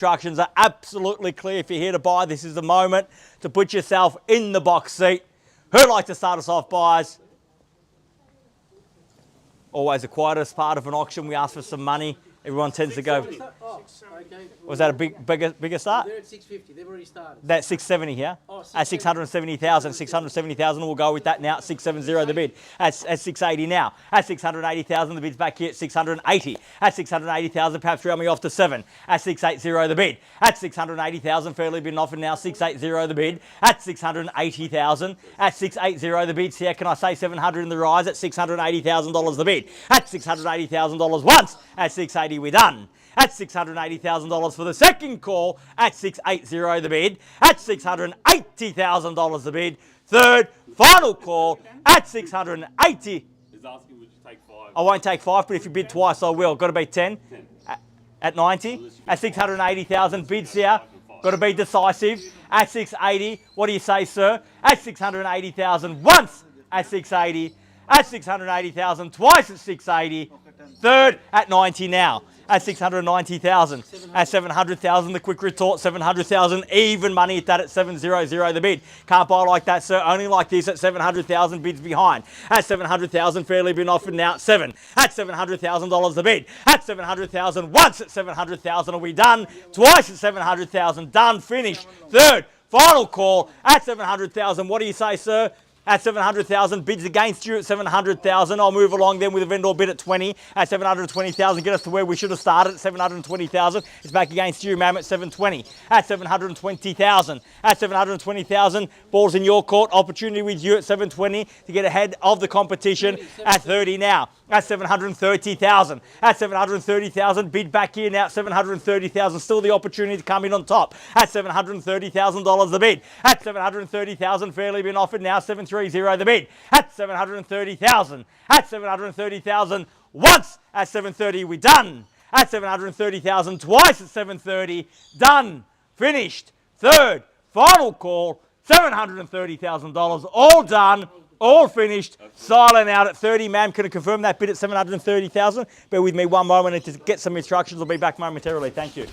Instructions are absolutely clear. If you're here to buy, this is the moment to put yourself in the box seat. Who'd like to start us off, buyers? Always the quietest part of an auction. We ask for some money. Everyone tends to go. Was that a bigger start? They're at 650. They've already started. That's 670 here. At 670,000. 670,000. We'll go with that now. At 670 the bid. At 680 now. At 680,000 the bid's back here at 680. At 680,000 perhaps round me off to 7. At 680 the bid. At 680,000 fairly been offered now. 680 the bid. At 680,000. At 680 the bid. Here can I say 700 in the rise at $680,000 the bid. At $680,000 once. At 680 we're done. At $680,000 for the second call. At 680 the bid. At $680,000 the bid. Third, final call at 680. He's asking, would you take 5? I won't take 5, but if you bid twice, I will. Got to be 10. At 90. At 680,000 bids here. Got to be decisive. At 680. What do you say, sir? At 680,000 once. At 680. At 680,000 twice at 680. Third at 90 now. At 690,000. At 700,000 the quick retort. 700,000 even money at that at 700 the bid. Can't buy like that, sir. Only like this at 700,000 bids behind. At 700,000 fairly been offered now at 7. At $700,000 the bid. At 700,000 once at 700,000 are we done. Twice at 700,000 done. Finished. Third final call at 700,000. What do you say, sir? At 700,000, bids against you at 700,000. I'll move along then with a vendor bid at 20. At 720,000, get us to where we should have started at 720,000. It's back against you, ma'am, at 720. At 720,000. At 720,000, ball's in your court. Opportunity with you at 720 to get ahead of the competition at 30 now. At 730,000. At 730,000, bid back here now at 730,000. Still the opportunity to come in on top. At $730,000 the bid. At 730,000, fairly been offered now 730 the bid. At 730,000. At 730,000 once at 730 we done. At 730,000 twice at 730 done. Finished. Third final call $730,000 all done. All finished, silent out at 30. Ma'am, can I confirm that bid at 730,000? Bear with me one moment and to get some instructions. I'll be back momentarily. Thank you.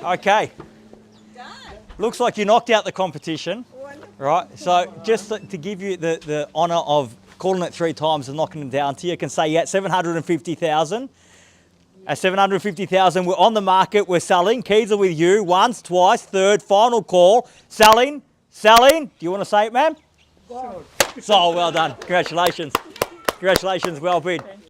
Okay. Done. Looks like you knocked out the competition. Wonderful. Right, so just to give you the honour of calling it 3 times and knocking it down to you, I can say you're at 750,000. At 750,000, we're on the market, we're selling. Keys are with you, once, twice, third, final call. Selling. Do you want to say it, ma'am? Go. So well done, congratulations. Congratulations, well bid.